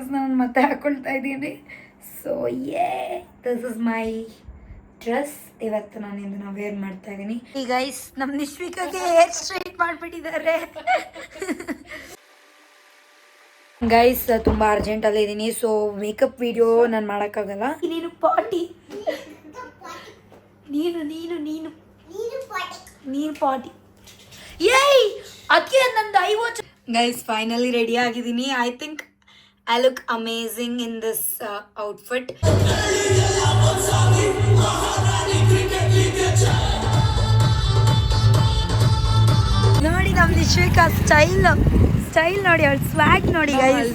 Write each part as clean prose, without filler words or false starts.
Dress ನಾನು ಮತ್ತೆ ಹಾಕ್ಕೊಳ್ತಾ ಇದ್ದೀನಿ. So this is my dress. ಇವತ್ತು ನಾನು ಇದನ್ನ ವೇರ್ ಮಾಡ್ತಾ ಇದ್ದೀನಿ. ಈ ಗೈಸ್ ನಮ್ಮ ನಿಶ್ವಿಕಾಗೆ ಹೇರ್ ಸ್ಟ್ರೈಟ್ ಮಾಡಿಬಿಟ್ಟಿದ್ದಾರೆ. ಗೈಸ್ ತುಂಬ ಅರ್ಜೆಂಟಲ್ಲಿ ಇದ್ದೀನಿ. ಸೊ ಮೇಕಪ್ ವಿಡಿಯೋ ನಾನು ಮಾಡೋಕ್ಕಾಗಲ್ಲ. ನೀನು ಪಾಟಿ, ನೀನು ನೀನು ನೀನು ನೀನು ಪಾಟಿ. ಏಯ್ ಅದಕ್ಕೆ ನಂದು ಐವತ್ತು. ಗೈಸ್ ಫೈನಲಿ ರೆಡಿ ಆಗಿದ್ದೀನಿ. I think I look amazing in this outfit. ನೋಡಿ ನಮ್ಮ ನಿಶ್ವಿಕಾ ಸ್ಟೈಲ್ ನೋಡಿ, ಅವಳು ಸ್ವ್ಯಾಗ್ ನೋಡಿ ಗೈಸ್.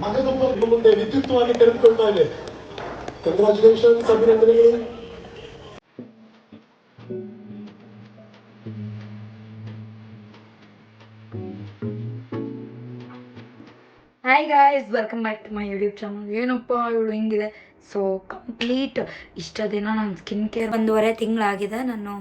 ಮಗದೊಬ್ಬ ಮುಂದೆ ವಿದ್ಯುಕ್ತವಾಗಿ ತೆರೆದುಕೊಳ್ತಾ ಇದೆ. ಕಂಗ್ರಾಚುಲೇಷನ್ಸ್, ಅಭಿನಂದನೆಗಳು. Hi guys, welcome back to my YouTube channel. ಏನಪ್ಪ ಇವಳು ಹಿಂಗಿದೆ. ಸೊ ಕಂಪ್ಲೀಟ್ ಇಷ್ಟ ದಿನ ನಾನು ಸ್ಕಿನ್ ಕೇರ್ 1.5 ತಿಂಗಳಾಗಿದೆ. ನಾನು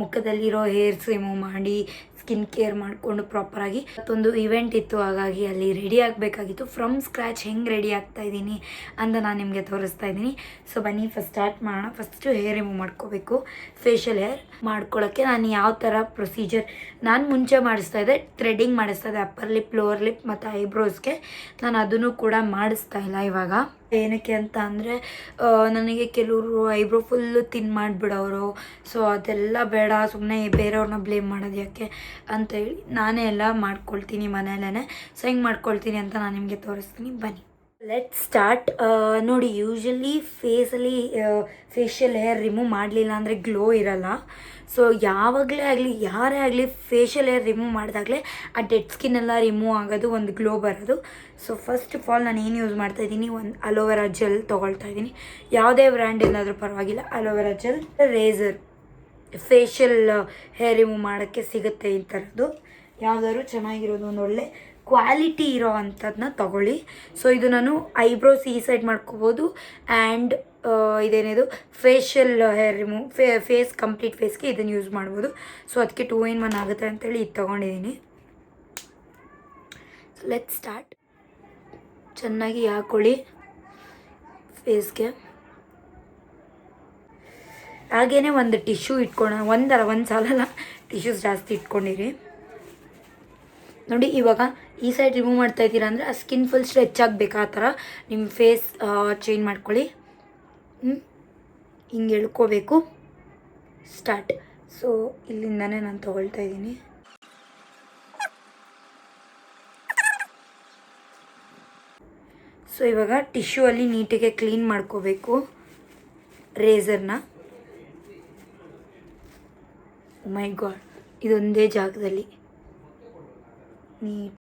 ಮುಖದಲ್ಲಿರೋ ಹೇರ್ಸ್ ರಿಮೂವ್ ಮಾಡಿ ಸ್ಕಿನ್ ಕೇರ್ ಮಾಡಿಕೊಂಡು ಪ್ರಾಪರಾಗಿ ಮತ್ತೊಂದು ಇವೆಂಟ್ ಇತ್ತು, ಹಾಗಾಗಿ ಅಲ್ಲಿ ರೆಡಿ ಆಗಬೇಕಾಗಿತ್ತು. ಫ್ರಮ್ ಸ್ಕ್ರ್ಯಾಚ್ ಹೆಂಗೆ ರೆಡಿ ಆಗ್ತಾ ಇದ್ದೀನಿ ಅಂತ ನಾನು ನಿಮಗೆ ತೋರಿಸ್ತಾ ಇದ್ದೀನಿ. ಸೊ ಬನ್ನಿ ಫಸ್ಟ್ ಸ್ಟಾರ್ಟ್ ಮಾಡೋಣ. ಫಸ್ಟು ಹೇರ್ ರಿಮೂವ್ ಮಾಡ್ಕೋಬೇಕು. ಫೇಶಿಯಲ್ ಹೇರ್ ಮಾಡ್ಕೊಳ್ಳೋಕ್ಕೆ ನಾನು ಯಾವ ಥರ ಪ್ರೊಸೀಜರ್ ನಾನು ಮುಂಚೆ ಮಾಡಿಸ್ತಾ ಇದ್ದೆ, ಥ್ರೆಡ್ಡಿಂಗ್ ಮಾಡಿಸ್ತಾ ಇದ್ದೆ ಅಪ್ಪರ್ ಲಿಪ್, ಲೋವರ್ ಲಿಪ್ ಮತ್ತು ಐಬ್ರೋಸ್ಗೆ. ನಾನು ಅದನ್ನು ಕೂಡ ಮಾಡಿಸ್ತಾ ಇಲ್ಲ ಇವಾಗ. ಏನಕ್ಕೆ ಅಂತ ಅಂದರೆ ನನಗೆ ಕೆಲವರು ಐಬ್ರೋ ಫುಲ್ಲು ತಿನ್ ಮಾಡಿಬಿಡೋರು. ಸೊ ಅದೆಲ್ಲ ಬೇಡ, ಸುಮ್ಮನೆ ಬೇರೆಯವ್ರನ್ನ ಬ್ಲೇಮ್ ಮಾಡೋದು ಯಾಕೆ ಅಂತ ಹೇಳಿ ನಾನೇ ಎಲ್ಲ ಮಾಡ್ಕೊಳ್ತೀನಿ ಮನೆಯಲ್ಲೇ. ಸೊ ಹೆಂಗೆ ಮಾಡ್ಕೊಳ್ತೀನಿ ಅಂತ ನಾನು ನಿಮಗೆ ತೋರಿಸ್ತೀನಿ, ಬನ್ನಿ ಲೆಟ್ ಸ್ಟಾರ್ಟ್. ನೋಡಿ, ಯೂಶ್ವಲಿ ಫೇಸಲ್ಲಿ ಫೇಶಿಯಲ್ ಹೇರ್ ರಿಮೂವ್ ಮಾಡಲಿಲ್ಲ ಅಂದರೆ ಗ್ಲೋ ಇರಲ್ಲ. ಸೊ ಯಾವಾಗಲೇ ಆಗಲಿ ಯಾರೇ ಆಗಲಿ ಫೇಶಿಯಲ್ ಹೇರ್ ರಿಮೂವ್ ಮಾಡಿದಾಗಲೇ ಆ ಡೆಡ್ ಸ್ಕಿನ್ ಎಲ್ಲ ರಿಮೂವ್ ಆಗೋದು, ಒಂದು ಗ್ಲೋ ಬರೋದು. ಸೊ ಫಸ್ಟ್ ಆಫ್ ಆಲ್ ನಾನು ಏನು ಯೂಸ್ ಮಾಡ್ತಾಯಿದ್ದೀನಿ, ಒಂದು ಅಲೋವೆರಾ ಜೆಲ್ ತೊಗೊಳ್ತಾ ಇದ್ದೀನಿ. ಯಾವುದೇ ಬ್ರ್ಯಾಂಡ್ ಏನಾದರೂ ಪರವಾಗಿಲ್ಲ, aloe vera gel. Razor facial hair remove ಮಾಡೋಕ್ಕೆ ಸಿಗುತ್ತೆ ಈ ಥರದ್ದು. ಯಾವುದಾದ್ರು ಚೆನ್ನಾಗಿರೋದು, ಒಂದು ಒಳ್ಳೆ ಕ್ವಾಲಿಟಿ ಇರೋ ಅಂಥದ್ದನ್ನ ತೊಗೊಳ್ಳಿ. ಸೊ ಇದು ನಾನು ಐಬ್ರೋಸ್ ಈ ಸೈಡ್ ಮಾಡ್ಕೋಬೋದು ಆ್ಯಂಡ್ ಇದೇನಿದು facial hair remove face complete ಫೇಸ್ಗೆ ಇದನ್ನು ಯೂಸ್ ಮಾಡ್ಬೋದು. ಸೊ ಅದಕ್ಕೆ 2 in 1 ಆಗುತ್ತೆ ಅಂತೇಳಿ ಇದು ತೊಗೊಂಡಿದ್ದೀನಿ. So let start. ಚೆನ್ನಾಗಿ ಹಾಕ್ಕೊಳ್ಳಿ ಫೇಸ್ಗೆ. ಹಾಗೇ ಒಂದು ಟಿಶ್ಯೂ ಇಟ್ಕೊಳ್ಳೋಣ. ಒಂದು ಸಾಲಲ್ಲ, ಟಿಶ್ಯೂಸ್ ಜಾಸ್ತಿ ಇಟ್ಕೊಂಡಿರಿ. ನೋಡಿ, ಇವಾಗ ಈ ಸೈಡ್ ರಿಮೂವ್ ಮಾಡ್ತಾ ಇದ್ದೀರಾ ಅಂದರೆ ಆ ಸ್ಕಿನ್ ಫುಲ್ ಸ್ಟ್ರೆಚ್ ಆಗಬೇಕು. ಆ ಥರ ನಿಮ್ಮ ಫೇಸ್ ಚೇಂಜ್ ಮಾಡ್ಕೊಳ್ಳಿ. ಹಿಂಗೆ ಎಳ್ಕೋಬೇಕು. ಸ್ಟಾರ್ಟ್. ಸೊ ಇಲ್ಲಿಂದನೇ ನಾನು ತೊಗೊಳ್ತಾ ಇದ್ದೀನಿ. ಸೊ ಇವಾಗ ಟಿಶ್ಯೂ ಅಲ್ಲಿ ನೀಟಿಗೆ ಕ್ಲೀನ್ ಮಾಡ್ಕೋಬೇಕು ರೇಸರ್ನ. ಮೈ ಗಾಡ್, ಇದೊಂದೇ ಜಾಗದಲ್ಲಿ ನೀಟ್.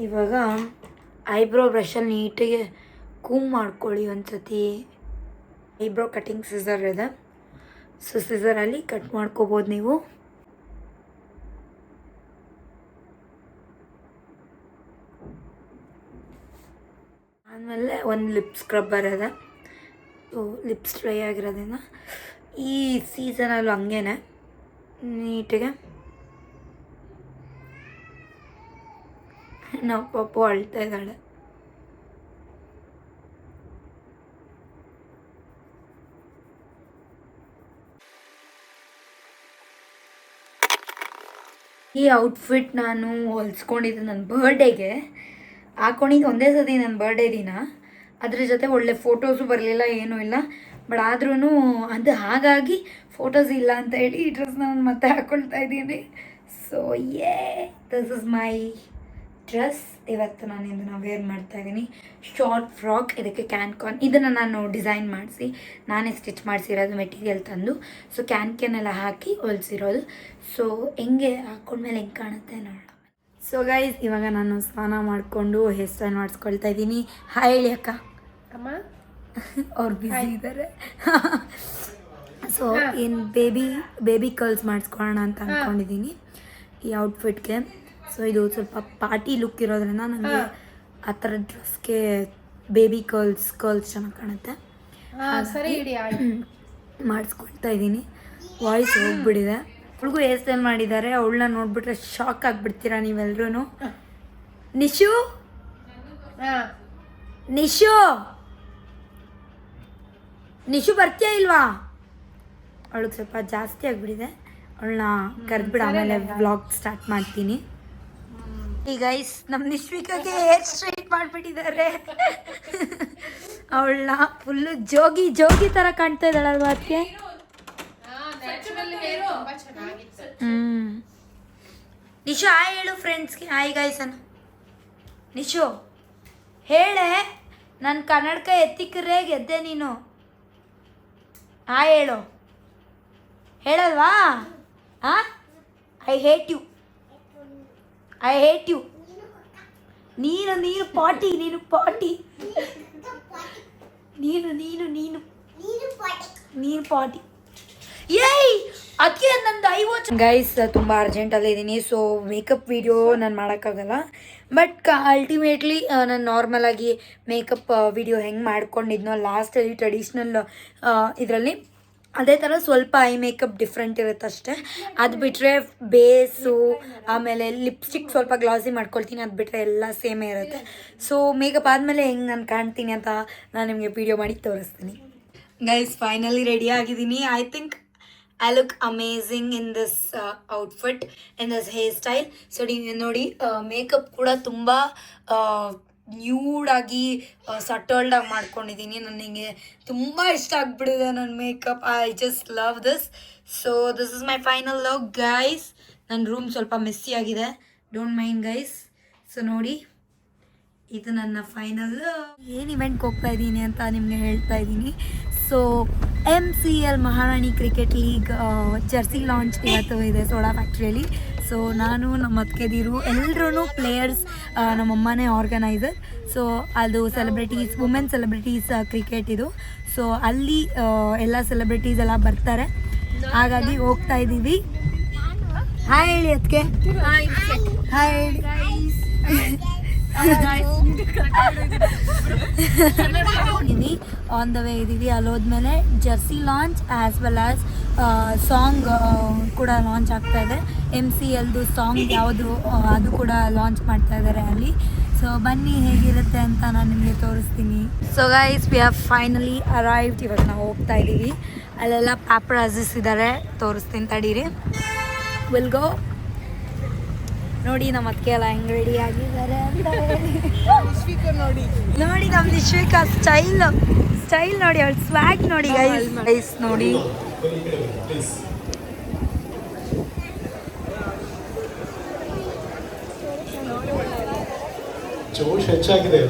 ಇವಾಗ ಐಬ್ರೋ ಬ್ರಷಲ್ಲಿ ನೀಟಿಗೆ ಕೂಮ್ ಮಾಡ್ಕೊಳ್ಳಿ ಒಂದ್ಸತಿ. ಐಬ್ರೋ ಕಟಿಂಗ್ ಸಿಸರ್ ಇದೆ, ಸೊ ಸಿಸರಲ್ಲಿ ಕಟ್ ಮಾಡ್ಕೋಬೋದು ನೀವು. ಆಮೇಲೆ ಒಂದು ಲಿಪ್ ಸ್ಕ್ರಬ್ಬರ್ ಇದೆ. ಸೊ ಲಿಪ್ಸ್ ಡ್ರೈ ಆಗಿರೋದ್ರಿಂದ ಈ ಸೀಸನಲ್ಲೂ ಹಂಗೇ ನೀಟಿಗೆ. ನಾವು ಪಾಪು ಅಳ್ತಾ ಇದ್ದಾಳೆ. ಈ ಔಟ್ಫಿಟ್ ನಾನು ಹೊಲ್ಸ್ಕೊಂಡಿದ್ದು ನನ್ನ ಬರ್ಡೇಗೆ ಹಾಕ್ಕೊಂಡಿದ್ದು ಒಂದೇ ಸತಿ, ನನ್ನ ಬರ್ಡೇ ದಿನ. ಅದ್ರ ಜೊತೆ ಒಳ್ಳೆ ಫೋಟೋಸು ಬರಲಿಲ್ಲ, ಏನೂ ಇಲ್ಲ. ಬಟ್ ಆದ್ರೂ ಅದು ಹಾಗಾಗಿ ಫೋಟೋಸ್ ಇಲ್ಲ ಅಂತ ಹೇಳಿ ಈ ಡ್ರೆಸ್ ನಾನು ಮತ್ತೆ ಹಾಕ್ಕೊಳ್ತಾ ಇದ್ದೀನಿ. So this is my dress. ಇವತ್ತು ನಾನು ಇದನ್ನು ವೇರ್ ಮಾಡ್ತಾ ಇದ್ದೀನಿ. ಶಾರ್ಟ್ ಫ್ರಾಕ್, ಇದಕ್ಕೆ ಕ್ಯಾನ್ ಇದನ್ನು ನಾನು ಡಿಸೈನ್ ಮಾಡಿಸಿ ನಾನೇ ಸ್ಟಿಚ್ ಮಾಡಿಸಿರೋದು, ಮೆಟೀರಿಯಲ್ ತಂದು. ಸೊ ಕ್ಯಾನ್ ಹಾಕಿ ಹೊಲಿಸಿರೋದು. ಸೊ ಹೆಂಗೆ ಹಾಕ್ಕೊಂಡ್ಮೇಲೆ ಹೆಂಗೆ ಕಾಣುತ್ತೆ ನೋಡೋಣ. ಸೊ ಗೈಸ್, ಇವಾಗ ನಾನು ಸ್ನಾನ ಮಾಡಿಕೊಂಡು ಹೇರ್ ಸ್ಟೈಲ್ ಮಾಡಿಸ್ಕೊಳ್ತಾ ಇದ್ದೀನಿ. ಹಾಯ್ ಹೇಳಿ ಅಕ್ಕ. ಅಮ್ಮ ಅವ್ರು ಬ್ಯುಸಿ ಇದ್ದಾರೆ. ಸೊ ಏನು ಬೇಬಿ ಕರ್ಲ್ಸ್ ಮಾಡಿಸ್ಕೊಳ್ಳೋಣ ಅಂತ ಅಂದ್ಕೊಂಡಿದ್ದೀನಿ ಈ ಔಟ್ಫಿಟ್ಗೆ. ಸೊ ಇದು ಸ್ವಲ್ಪ ಪಾರ್ಟಿ ಲುಕ್ ಇರೋದ್ರಿಂದ ನನಗೆ ಆ ಥರ ಡ್ರೆಸ್ಗೆ ಬೇಬಿ ಕರ್ಲ್ಸ್ ಚೆನ್ನಾಗಿ ಕಾಣುತ್ತೆ. ಸರಿ ಮಾಡಿಸ್ಕೊಳ್ತಾ ಇದ್ದೀನಿ. ವಾಯ್ಸ್ ಹೋಗ್ಬಿಟ್ಟಿದೆ. ಅವಳಿಗೂ ಹೇರ್ ಸ್ಟೈಲ್ ಮಾಡಿದ್ದಾರೆ. ಅವಳನ್ನ ನೋಡ್ಬಿಟ್ರೆ ಶಾಕ್ ಆಗಿಬಿಡ್ತೀರಾ ನೀವೆಲ್ಲರೂ. ನಿಶು ನಿಶು ನಿಶು ಬರ್ತೀಯಾ ಇಲ್ವಾ? ಅವಳಿಗೆ ಸ್ವಲ್ಪ ಜಾಸ್ತಿ ಆಗಿಬಿಟ್ಟಿದೆ. ಅವಳನ್ನ ಕರೆದ್ಬಿಟ್ಟು ಆಮೇಲೆ ವ್ಲಾಗ್ ಸ್ಟಾರ್ಟ್ ಮಾಡ್ತೀನಿ. ಈಗ ನಮ್ಮ ನಿಶ್ವಿಕಾಗೆ ಹೇರ್ ಸ್ಟ್ರೈಟ್ ಮಾಡಿಬಿಟ್ಟಿದ್ದಾರೆ. ಅವಳನ್ನ ಫುಲ್ಲು ಜೋಗಿ ಥರ ಕಾಣ್ತಾ ಇದ್ದಾಳಲ್ವಾ ಅದಕ್ಕೆ. ನಿಶು ಹಾಯ್ ಹೇಳು ಫ್ರೆಂಡ್ಸ್ಗೆ. ಹಾಯ್ ಗೈಸ್ ಅನ್ನು. ನಿಶು ಹೇಳೆ, ನನ್ನ ಕನ್ನಡಕ ಎತ್ತಿಕ್ರೆ ಗೆದ್ದೆ ನೀನು. ಹಾಯ್ ಹೇಳು. ಹೇಳಲ್ವಾ? I hate you. ನೀನು ಪಾಟಿ. ನೀನು ಪಾಟಿ. ಏಯ್ ಅದಕ್ಕೆ ನಂದು ಗೈಸ್ ತುಂಬ ಅರ್ಜೆಂಟಲ್ಲಿ ಇದ್ದೀನಿ. ಸೊ ಮೇಕಪ್ ವಿಡಿಯೋ ನಾನು ಮಾಡೋಕ್ಕಾಗಲ್ಲ. ಬಟ್ ಅಲ್ಟಿಮೇಟ್ಲಿ ನಾನು ನಾರ್ಮಲಾಗಿ ಮೇಕಪ್ ವಿಡಿಯೋ ಹೆಂಗೆ ಮಾಡ್ಕೊಂಡಿದ್ನೋ ಲಾಸ್ಟಲ್ಲಿ ಟ್ರೆಡಿಷ್ನಲ್ ಇದರಲ್ಲಿ ಅದೇ ಥರ ಸ್ವಲ್ಪ ಐ ಮೇಕಪ್ ಡಿಫ್ರೆಂಟ್ ಇರುತ್ತೆ ಅಷ್ಟೇ. ಅದು ಬಿಟ್ಟರೆ ಬೇಸು ಆಮೇಲೆ ಲಿಪ್ಸ್ಟಿಕ್ ಸ್ವಲ್ಪ ಗ್ಲಾಸಿ ಮಾಡ್ಕೊಳ್ತೀನಿ. ಅದು ಬಿಟ್ಟರೆ ಎಲ್ಲ ಸೇಮೇ ಇರುತ್ತೆ. ಸೊ ಮೇಕಪ್ ಆದಮೇಲೆ ಹೆಂಗೆ ನಾನು ಕಾಣ್ತೀನಿ ಅಂತ ನಾನು ನಿಮಗೆ ವಿಡಿಯೋ ಮಾಡಿ ತೋರಿಸ್ತೀನಿ. ಗೈಸ್ ಫೈನಲಿ ರೆಡಿ ಆಗಿದ್ದೀನಿ. I think I look amazing in this outfit, in this hairstyle. So ನೋಡಿ ಮೇಕಪ್ ಕೂಡ ತುಂಬ ನ್ಯೂಡಾಗಿ ಸಟಲ್ಡಾಗಿ ಮಾಡ್ಕೊಂಡಿದ್ದೀನಿ. ನನಗೆ ತುಂಬ ಇಷ್ಟ ಆಗಿಬಿಟ್ಟಿದೆ ನನ್ನ makeup. I just love this. So this is my final look guys. ನನ್ನ ರೂಮ್ ಸ್ವಲ್ಪ ಮೆಸ್ಸಿ ಆಗಿದೆ, ಡೋಂಟ್ ಮೈಂಡ್ ಗೈಸ್. ಸೊ ನೋಡಿ ಇದು ನನ್ನ ಫೈನಲ್. ಏನು ಇವೆಂಟ್ಗೆ ಹೋಗ್ತಾ ಇದ್ದೀನಿ ಅಂತ ನಿಮಗೆ ಹೇಳ್ತಾ ಇದ್ದೀನಿ. ಸೊ MCL ಮಹಾರಾಣಿ ಕ್ರಿಕೆಟ್ ಲೀಗ್ ಜರ್ಸಿ ಲಾಂಚ್ ಇವತ್ತು ಇದೆ ಸೋಡಾ ಫ್ಯಾಕ್ಟ್ರಿಯಲ್ಲಿ. ಸೊ ನಾನು ನಮ್ಮ ಅತ್ತಿಗೆದಿರು ಎಲ್ಲರೂ ಪ್ಲೇಯರ್ಸ್, ನಮ್ಮಮ್ಮನೇ ಆರ್ಗನೈಸರ್. ಸೊ ಅದು ಸೆಲೆಬ್ರಿಟೀಸ್, ವುಮೆನ್ ಸೆಲೆಬ್ರಿಟೀಸ್ ಕ್ರಿಕೆಟ್ ಇದು. ಸೊ ಅಲ್ಲಿ ಎಲ್ಲ ಸೆಲೆಬ್ರಿಟೀಸ್ ಎಲ್ಲ ಬರ್ತಾರೆ, ಹಾಗಾಗಿ ಹೋಗ್ತಾ ಇದ್ದೀವಿ. ಹಾಯ್ ಹೇಳಿ ಅದಕ್ಕೆ. ಹಾಯ್ ಹೇಳಿ. ಆನ್ ದ ವೇ ಇದ್ದೀವಿ. ಅಲ್ಲೋದ್ಮೇಲೆ jersey launch as well as song ಕೂಡ ಲಾಂಚ್ ಆಗ್ತಾ ಇದೆ. MCLದು ಸಾಂಗ್ ಯಾವುದು ಅದು ಕೂಡ ಲಾಂಚ್ ಮಾಡ್ತಾ ಇದ್ದಾರೆ ಅಲ್ಲಿ. ಸೊ ಬನ್ನಿ ಹೇಗಿರುತ್ತೆ ಅಂತ ನಾನು ನಿಮಗೆ ತೋರಿಸ್ತೀನಿ. So guys we have finally arrived. ಇವಾಗ ನಾವು ಹೋಗ್ತಾ ಇದ್ದೀವಿ. ಅಲ್ಲೆಲ್ಲ ಪ್ಯಾಪರಾಜಿಸ್ ಇದ್ದಾರೆ, ತೋರಿಸ್ತೀನಿ ತಡೀರಿ. Will go. ನೋಡಿ ನಮ್ಮ ಅದಕ್ಕೆ ಎಲ್ಲ ಹೆಂಗೆ ರೆಡಿ ಆಗಿದ್ದಾರೆ ಅಂತ ನೋಡಿ ನಮ್ಮ ನಿಶ್ವಿಕಾ ಸ್ಟೈಲ್ ನೋಡಿ, ಅವಳು ಸ್ವ್ಯಾಗ್ ನೋಡಿ ಗೈಸ್ ನೋಡಿ. ಜೋಶ್ ಹೆಚ್ಚಾಗಿದೆ.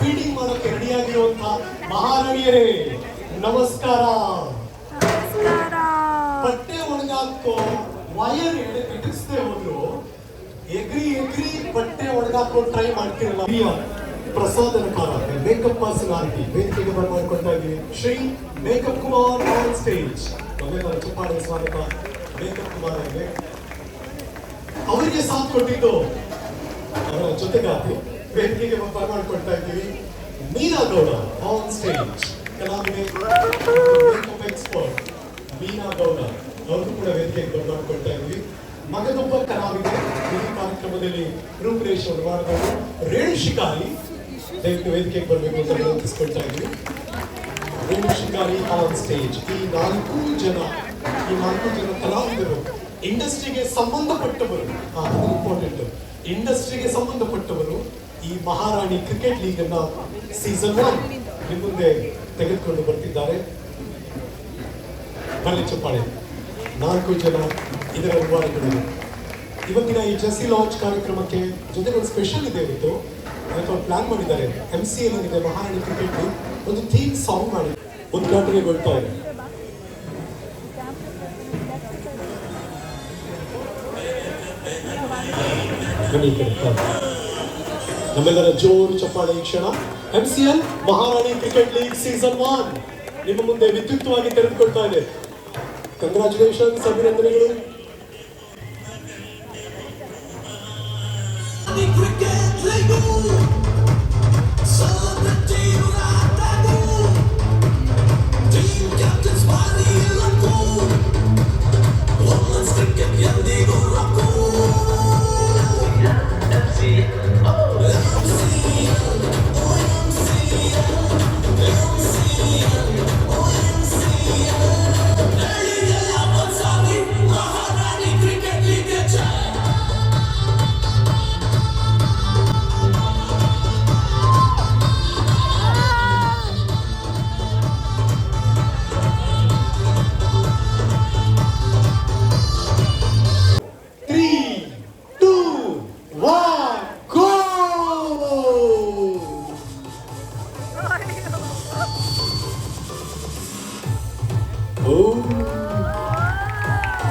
ಫೀಡಿಂಗ್ ಮಾಡೋಕೆ ರೆಡಿಯಾಗಿರುವಂತಹ ಮಹಾರಾಣಿಯರೇ ನಮಸ್ಕಾರ. ಬಟ್ಟೆ ಒಣಗಾಕೋ ವಯರ್ ಎದುರಿಸದೆ ಹೋದ್ರು ಎಗ್ರಿ ಬಟ್ಟೆ ಒಣಗಾಕೋ ಟ್ರೈ ಮಾಡ್ತಿರಲ್ಲ. ಪ್ರಸಾದನಕಾರ ಮೇಕಪ್ ಪರ್ಸನಾಲಿಟಿ ವೇದಿಕೆಗೆ ಬರ್ಮಾಡ್ಕೊಳ್ತಾ ಇದ್ದೀವಿ. Shri makeup Kumar on stage. ಮೊದಲ ಚಪ್ಪಾಳೆ ಸ್ವಾಗತ ಮೇಕಪ್ ಕುಮಾರ್ ಅವರಿಗೆ. ಅವರಿಗೆ ಸಾಥ್ ಕೊಟ್ಟಿದ್ದು ಅವರ ಜೊತೆಗಾತಿ ವೇದಿಕೆಗೆ ಬರ್ಮಾಡ್ಕೊಳ್ತಾ ಇದ್ದೀವಿ. ಮೀನಾ ಗೌಡ ಆನ್ ಸ್ಟೇಜ್. ಕಲಾವಿದೆ ಮೇಕಪ್ ಎಕ್ಸ್ಪರ್ಟ್ ಮೀನಾ ಗೌಡ ಅವರು ಕೂಡ ವೇದಿಕೆಗೆ ಬರ್ಮಾಡ್ಕೊಳ್ತಾ ಇದ್ದೀವಿ. ಮಗದೊಬ್ಬ ಕಲಾವಿದೆ ಈ ಕಾರ್ಯಕ್ರಮದಲ್ಲಿ ರೂಪರೇಷವನ್ನು ಮಾಡಿದವರು ರೇಣು ಶಿಕಾರಿ ದಯವಿಟ್ಟು ವೇದಿಕೆಗೆ ಬರಬೇಕು ಅಂತ ವಿನಂತಿಸ್ಕೊಳ್ತಾ ಇದ್ದೀವಿ. ರೇಣು ಶಿಕಾರಿ ಆನ್ ಸ್ಟೇಜ್. ಈ ನಾಲ್ಕು ಜನ ಕಲಾವಿದರು ಇಂಡಸ್ಟ್ರಿಗೆ ಸಂಬಂಧಪಟ್ಟವರು, ಇಂಪಾರ್ಟೆಂಟ್, ಇಂಡಸ್ಟ್ರಿಗೆ ಸಂಬಂಧಪಟ್ಟವರು ಈ ಮಹಾರಾಣಿ ಕ್ರಿಕೆಟ್ ಲೀಗ್ ಅನ್ನ ಸೀಸನ್ 1 ನಿಮ್ಮ ಮುಂದೆ ತೆಗೆದುಕೊಂಡು ಬರ್ತಿದ್ದಾರೆ. ಬರಲಿ ಚಪ್ಪಾಳೆ. 4 ಜನ ಇದರ ವಿವರಗಳು. ಇವತ್ತಿನ ಈ ಜರ್ಸಿ ಲಾಂಚ್ ಕಾರ್ಯಕ್ರಮಕ್ಕೆ ಜೊತೆಗೆ ಒಂದು ಸ್ಪೆಷಲ್ ಇದೆ. ಇವತ್ತು ಪ್ಲಾನ್ ಮಾಡಿದ್ದಾರೆ. MCL ಇದೆ ಮಹಾರಾಣಿ ಕ್ರಿಕೆಟ್ ಲೀಗ್, ಒಂದು ಥೀಮ್ ಸಾಂಗ್ ಮಾಡಿ ಉದ್ಘಾಟನೆಗೊಳ್ತಾ ಇದೆ. ನಮ್ಮೆಲ್ಲರ ಜೋರು ಚಪ್ಪಾಳೆ ಈ ಕ್ಷಣ. MCL ಮಹಾರಾಣಿ ಕ್ರಿಕೆಟ್ ಲೀಗ್ ಸೀಸನ್ 1 ನಿಮ್ಮ ಮುಂದೆ ವಿದ್ಯುಕ್ತವಾಗಿ ತೆರೆದುಕೊಳ್ತಾ ಇದೆ. ಕಂಗ್ರಾಚುಲೇಷನ್ಸ್, ಅಭಿನಂದನೆಗಳು.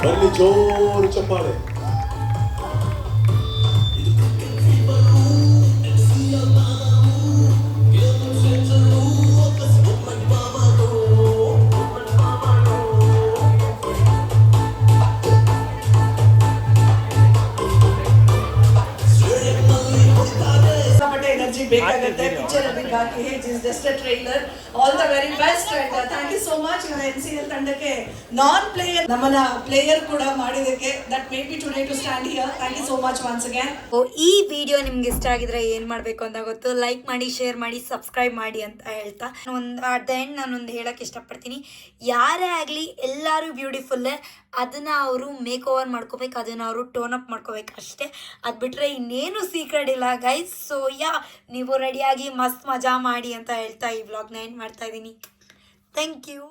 ಬರಲಿ ಜೋರು ಚಪ್ಪಾಳೆ. ಎನರ್ಜಿ ಬೇಕಾಗುತ್ತೆ ಪಿಕ್ಚರ್ ಅಲ್ಲಿ ಬಾಕಿ just a trailer. All the very best and thank you so much NCL ತಂಡಕ್ಕೆ ನಾನ್ ಪ್ಲೇಯರ್ ನಮ್ಮನ್ನ ಪ್ಲೇಯರ್ ಕೂಡ ಮಾಡಿದಕ್ಕೆ that make me today to stand here. Thank you so much once again. ಈ ವಿಡಿಯೋ ನಿಮ್ಗೆ ಇಷ್ಟ ಆಗಿದ್ರೆ ಏನು ಮಾಡಬೇಕು ಅಂತ ಗೊತ್ತು, ಲೈಕ್ ಮಾಡಿ, ಶೇರ್ ಮಾಡಿ, ಸಬ್ಸ್ಕ್ರೈಬ್ ಮಾಡಿ ಅಂತ ಹೇಳ್ತಾ ಅಟ್ ದ ಎಂಡ್ ನಾನೊಂದು ಹೇಳಕ್ಕೆ ಇಷ್ಟಪಡ್ತೀನಿ. ಯಾರೇ ಆಗಲಿ ಎಲ್ಲರೂ ಬ್ಯೂಟಿಫುಲ್ಲೇ, ಅದನ್ನು ಅವರು ಮೇಕ್ ಓವರ್ ಮಾಡ್ಕೋಬೇಕು, ಅದನ್ನು ಅವರು ಟೋನ್ ಅಪ್ ಮಾಡ್ಕೋಬೇಕು ಅಷ್ಟೇ. ಅದು ಬಿಟ್ಟರೆ ಇನ್ನೇನು ಸೀಕ್ರೆಟ್ ಇಲ್ಲ ಗೈಸ್. ಸೊ ನೀವು ರೆಡಿಯಾಗಿ ಮಸ್ತ್ ಮಜಾ ಮಾಡಿ ಅಂತ ಹೇಳ್ತಾ ಈ ವ್ಲಾಗ್ನ ಎಂಡ್ ಮಾಡ್ತಾ ಇದ್ದೀನಿ. Thank you.